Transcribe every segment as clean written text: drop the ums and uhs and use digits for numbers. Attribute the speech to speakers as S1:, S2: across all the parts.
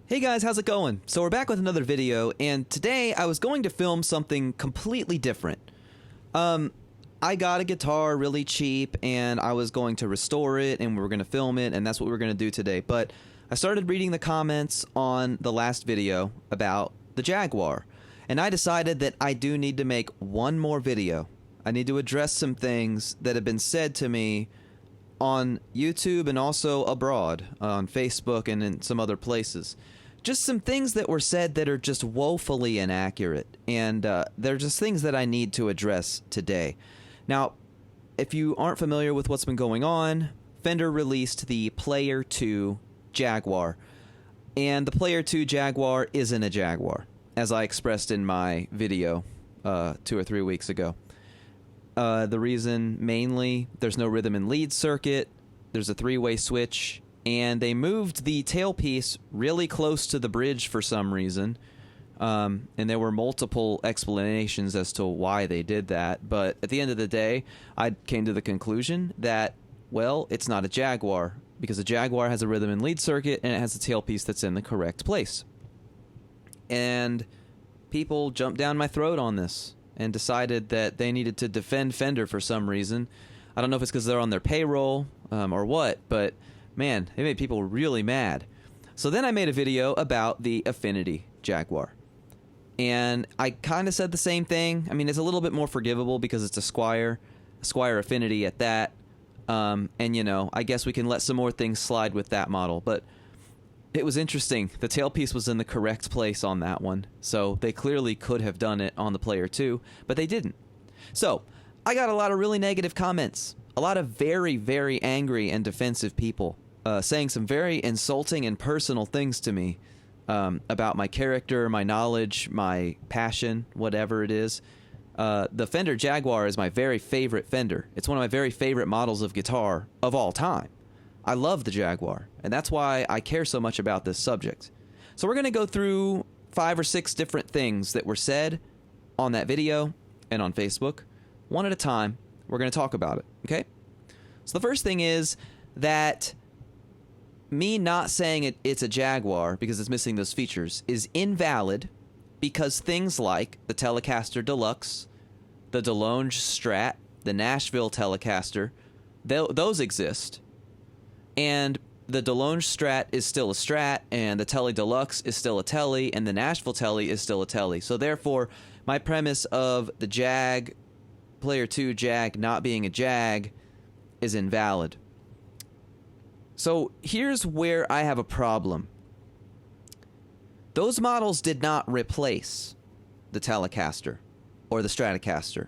S1: Hey guys, how's it going? So we're back with another video, and today I was going to film something completely different. I got a guitar really cheap, and I was going to restore it, and we were going to film it, and that's what we were going to do today. But I started reading the comments on the last video about the Jaguar, and I decided that I do need to make one more video. I need to address some things that have been said to me on YouTube and also abroad, on Facebook and in some other places. Just some things that were said that are just woefully inaccurate, and they're just things that I need to address today. Now, if you aren't familiar with what's been going on, Fender released the Player 2 Jaguar, and the Player 2 Jaguar isn't a Jaguar, as I expressed in my video 2 or 3 weeks ago. The reason, mainly, there's no rhythm and lead circuit, there's a 3-way switch, and they moved the tailpiece really close to the bridge for some reason. And there were multiple explanations as to why they did that. But at the end of the day, I came to the conclusion that, well, it's not a Jaguar, because a Jaguar has a rhythm and lead circuit, and it has a tailpiece that's in the correct place. And people jumped down my throat on this and decided that they needed to defend Fender for some reason. I don't know if it's because they're on their payroll or what, but man, it made people really mad. So then I made a video about the Affinity Jaguar. And I kind of said the same thing. I mean, it's a little bit more forgivable because it's a Squire Affinity at that. And, you know, I guess we can let some more things slide with that model. But it was interesting. The tailpiece was in the correct place on that one. So they clearly could have done it on the Player 2, but they didn't. So I got a lot of really negative comments. A lot of very, very angry and defensive people saying some very insulting and personal things to me about my character, my knowledge, my passion, whatever it is. The Fender Jaguar is my very favorite Fender. It's one of my very favorite models of guitar of all time. I love the Jaguar, and that's why I care so much about this subject. So we're going to go through 5 or 6 different things that were said on that video and on Facebook. One at a time, we're going to talk about it, okay? So the first thing is that me not saying it's a Jaguar because it's missing those features is invalid because things like the Telecaster Deluxe, the DeLonge Strat, the Nashville Telecaster, those exist. And the DeLonge Strat is still a Strat, and the Tele Deluxe is still a Tele, and the Nashville Tele is still a Tele. So therefore, my premise of the Player 2 Jag not being a Jag is invalid. So here's where I have a problem. Those models did not replace the Telecaster or the Stratocaster.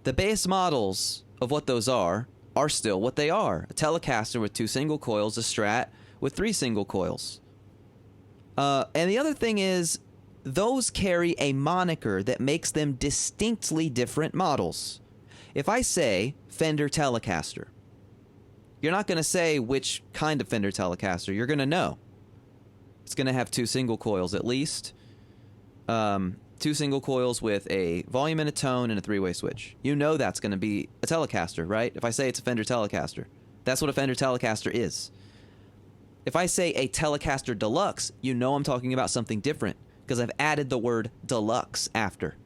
S1: The base models of what those are still what they are. A Telecaster with 2 single coils, a Strat with 3 single coils. And the other thing is, those carry a moniker that makes them distinctly different models. If I say Fender Telecaster, you're not going to say which kind of Fender Telecaster. You're going to know. It's going to have 2 single coils at least. 2 single coils with a volume and a tone and a 3-way switch. You know that's going to be a Telecaster, right? If I say it's a Fender Telecaster, that's what a Fender Telecaster is. If I say a Telecaster Deluxe, you know I'm talking about something different because I've added the word Deluxe after.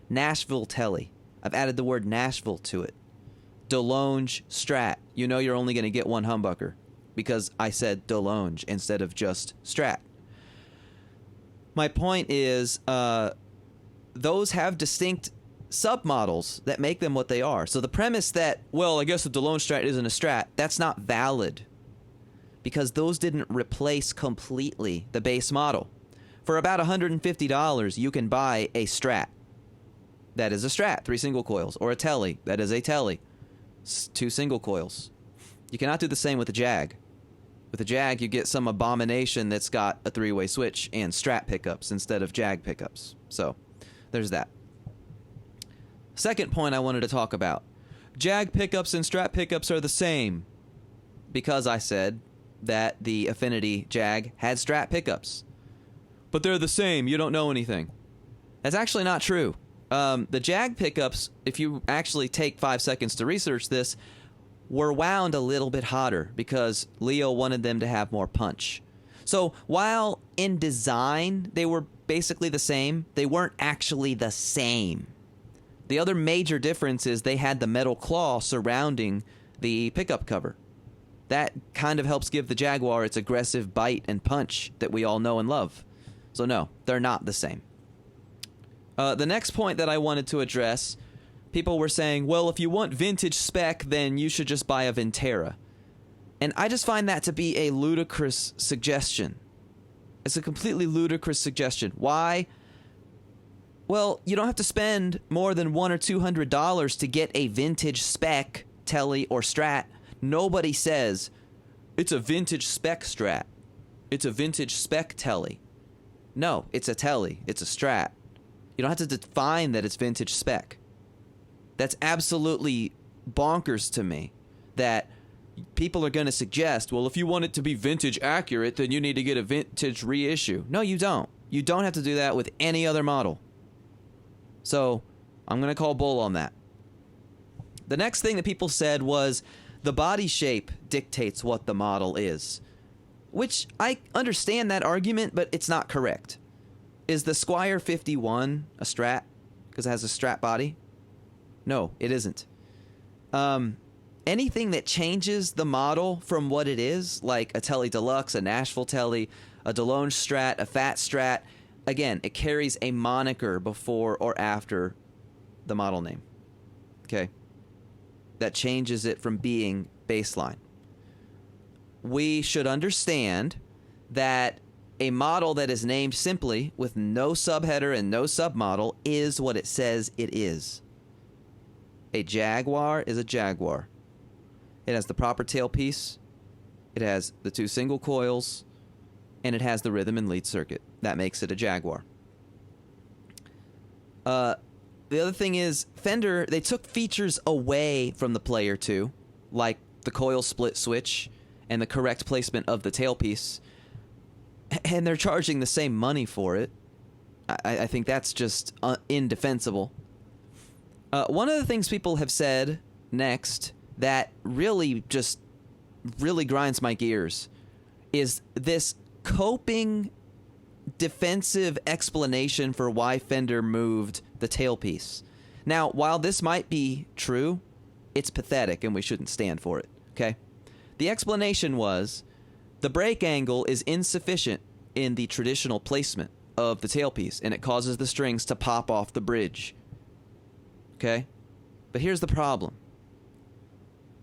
S1: Nashville Tele, I've added the word Nashville to it. DeLonge Strat, you know you're only going to get one humbucker because I said DeLonge instead of just Strat. My point is, those have distinct submodels that make them what they are. So the premise that, well, I guess the DeLonge Strat isn't a Strat, that's not valid because those didn't replace completely the base model. For about $150, you can buy a Strat. That is a Strat, 3 single coils, or a Tele. That is a Tele, 2 single coils. You cannot do the same with a Jag. With a Jag, you get some abomination that's got a 3-way switch and Strat pickups instead of Jag pickups. So there's that. Second point I wanted to talk about. Jag pickups and Strat pickups are the same because I said that the Affinity Jag had Strat pickups. But they're the same. You don't know anything. That's actually not true. The Jag pickups, if you actually take 5 seconds to research this, were wound a little bit hotter because Leo wanted them to have more punch. So while in design they were basically the same, they weren't actually the same. The other major difference is they had the metal claw surrounding the pickup cover. That kind of helps give the Jaguar its aggressive bite and punch that we all know and love. So no, they're not the same. The next point that I wanted to address, people were saying, well, if you want vintage spec, then you should just buy a Vintera. And I just find that to be a ludicrous suggestion. It's a completely ludicrous suggestion. Why? Well, you don't have to spend more than $100 or $200 to get a vintage spec Tele or Strat. Nobody says, it's a vintage spec Strat. It's a vintage spec Tele. No, it's a Tele. It's a Strat. You don't have to define that it's vintage spec. That's absolutely bonkers to me that people are going to suggest, well, if you want it to be vintage accurate, then you need to get a vintage reissue. No, you don't. You don't have to do that with any other model. So I'm going to call bull on that. The next thing that people said was the body shape dictates what the model is, which I understand that argument, but it's not correct. Is the Squire 51 a Strat because it has a Strat body? No, it isn't. Anything that changes the model from what it is, like a Tele Deluxe, a Nashville Tele, a DeLonge Strat, a Fat Strat, again, it carries a moniker before or after the model name. Okay? That changes it from being baseline. We should understand that a model that is named simply with no subheader and no submodel is what it says it is. A Jaguar is a Jaguar. It has the proper tailpiece, it has the 2 single coils, and it has the rhythm and lead circuit. That makes it a Jaguar. The other thing is, Fender, they took features away from the Player 2, like the coil split switch and the correct placement of the tailpiece, and they're charging the same money for it. I think that's just indefensible. One of the things people have said next that really grinds my gears is this coping defensive explanation for why Fender moved the tailpiece. Now, while this might be true, it's pathetic and we shouldn't stand for it, okay? The explanation was the brake angle is insufficient in the traditional placement of the tailpiece and it causes the strings to pop off the bridge. Okay? But here's the problem.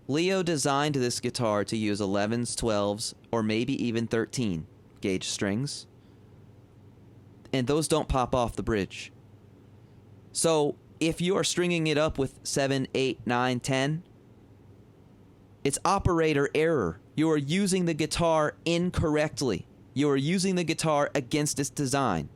S1: Leo designed this guitar to use 11s, 12s, or maybe even 13 gauge strings. And those don't pop off the bridge. So if you are stringing it up with 7, 8, 9, 10, it's operator error. You are using the guitar incorrectly. You are using the guitar against its design.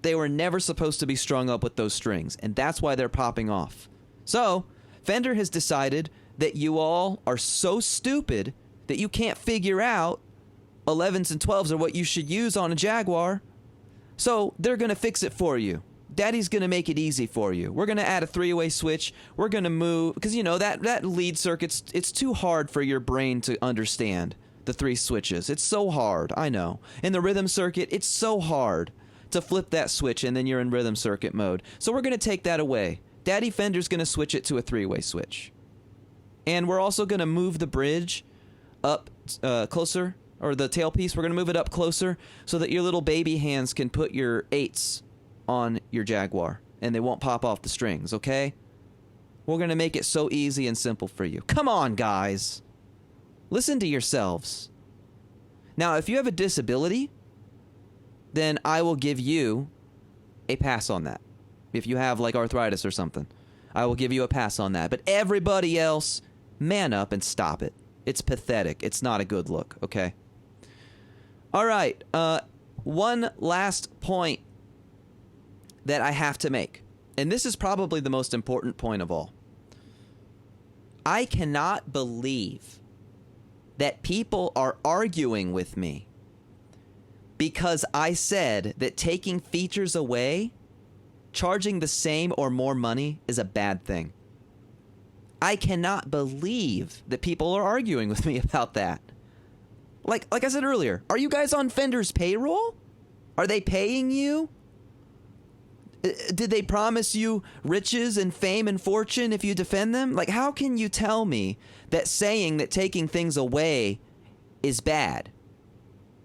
S1: They were never supposed to be strung up with those strings, and that's why they're popping off. So, Fender has decided that you all are so stupid that you can't figure out 11s and 12s are what you should use on a Jaguar. So, they're going to fix it for you. Daddy's going to make it easy for you. We're going to add a 3-way switch. We're going to move, because you know, that lead circuit's, it's too hard for your brain to understand, the 3 switches. It's so hard, I know. In the rhythm circuit, it's so hard to flip that switch and then you're in rhythm circuit mode. So we're going to take that away. Daddy Fender's going to switch it to a 3-way switch. And we're also going to move the bridge up closer, or the tailpiece, we're going to move it up closer so that your little baby hands can put your 8s on your Jaguar and they won't pop off the strings, okay? We're going to make it so easy and simple for you. Come on, guys. Listen to yourselves. Now, if you have a disability, then I will give you a pass on that. If you have, like, arthritis or something, I will give you a pass on that. But everybody else, man up and stop it. It's pathetic. It's not a good look, okay? All right. One last point that I have to make, and this is probably the most important point of all. I cannot believe that people are arguing with me because I said that taking features away, charging the same or more money is a bad thing. I cannot believe that people are arguing with me about that. Like I said earlier, are you guys on Fender's payroll? Are they paying you? Did they promise you riches and fame and fortune if you defend them? Like, how can you tell me that saying that taking things away is bad?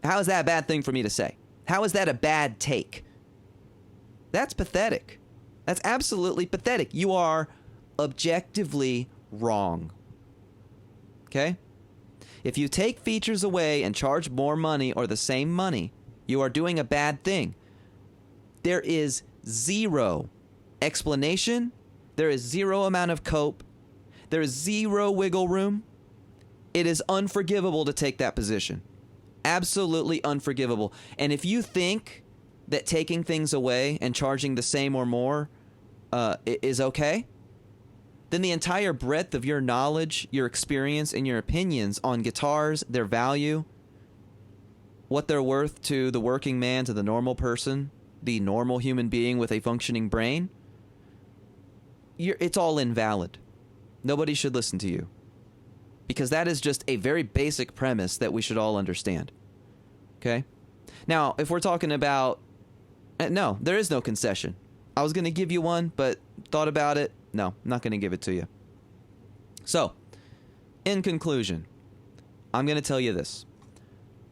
S1: How is that a bad thing for me to say? How is that a bad take? That's pathetic. That's absolutely pathetic. You are objectively wrong. Okay? If you take features away and charge more money or the same money, you are doing a bad thing. There is zero explanation. There is zero amount of cope. There is zero wiggle room. It is unforgivable to take that position. Absolutely unforgivable. And if you think that taking things away and charging the same or more is okay, then the entire breadth of your knowledge, your experience, and your opinions on guitars, their value, what they're worth to the working man, to the normal person, the normal human being with a functioning brain, it's all invalid. Nobody should listen to you. Because that is just a very basic premise that we should all understand. Okay? Now, if we're talking about... No, there is no concession. I was going to give you one, but thought about it. No, I'm not going to give it to you. So, in conclusion, I'm going to tell you this.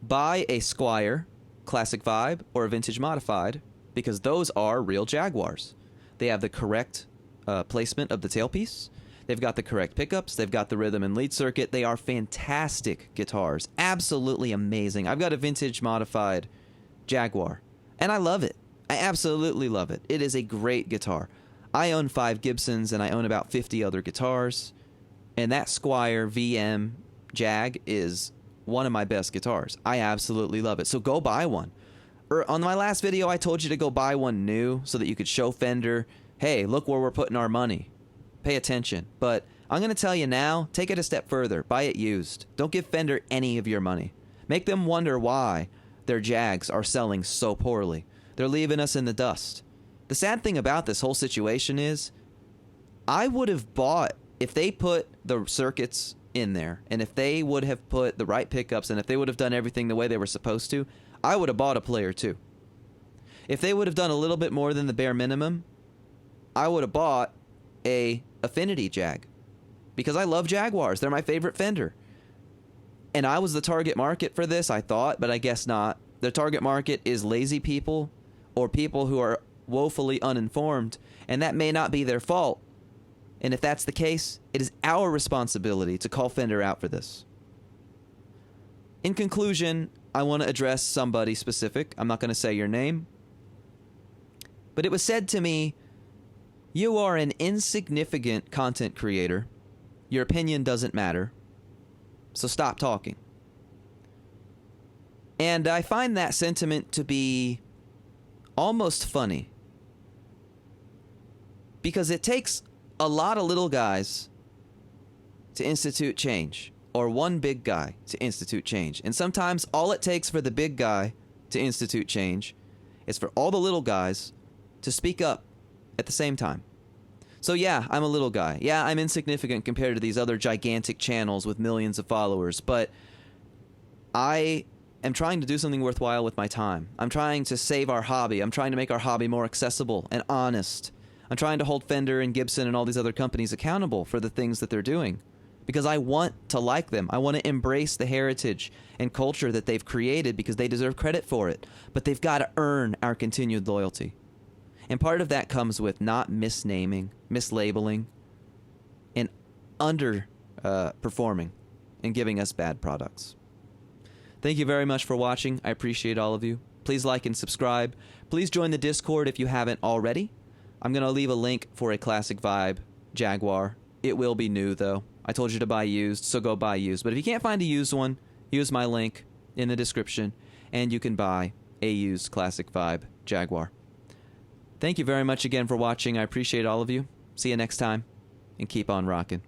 S1: Buy a Squier Classic Vibe or a Vintage Modified, because those are real Jaguars. They have the correct placement of the tailpiece. They've got the correct pickups. They've got the rhythm and lead circuit. They are fantastic guitars. Absolutely amazing. I've got a Vintage Modified Jaguar, and I love it. I absolutely love it. It is a great guitar. I own 5 Gibsons, and I own about 50 other guitars, and that Squier VM Jag is one of my best guitars. I absolutely love it. So go buy one. On my last video, I told you to go buy one new so that you could show Fender, hey, look where we're putting our money. Pay attention. But I'm going to tell you now, take it a step further. Buy it used. Don't give Fender any of your money. Make them wonder why their Jags are selling so poorly. They're leaving us in the dust. The sad thing about this whole situation is I would have bought, if they put the circuits in there, and if they would have put the right pickups, and if they would have done everything the way they were supposed to, I would have bought a player too. If they would have done a little bit more than the bare minimum, I would have bought a Affinity Jag, because I love Jaguars. They're my favorite Fender. And I was the target market for this, I thought, but I guess not. The target market is lazy people or people who are woefully uninformed, and that may not be their fault. And if that's the case, it is our responsibility to call Fender out for this. In conclusion, I want to address somebody specific. I'm not going to say your name. But it was said to me, you are an insignificant content creator. Your opinion doesn't matter. So stop talking. And I find that sentiment to be almost funny. Because it takes a lot of little guys to institute change, or one big guy to institute change. And sometimes all it takes for the big guy to institute change is for all the little guys to speak up at the same time. So yeah, I'm a little guy. Yeah, I'm insignificant compared to these other gigantic channels with millions of followers, but I am trying to do something worthwhile with my time. I'm trying to save our hobby. I'm trying to make our hobby more accessible and honest. I'm trying to hold Fender and Gibson and all these other companies accountable for the things that they're doing, because I want to like them. I want to embrace the heritage and culture that they've created, because they deserve credit for it. But they've got to earn our continued loyalty. And part of that comes with not misnaming, mislabeling, and underperforming and giving us bad products. Thank you very much for watching. I appreciate all of you. Please like and subscribe. Please join the Discord if you haven't already. I'm going to leave a link for a Classic Vibe Jaguar. It will be new, though. I told you to buy used, so go buy used. But if you can't find a used one, use my link in the description, and you can buy a used Classic Vibe Jaguar. Thank you very much again for watching. I appreciate all of you. See you next time, and keep on rocking.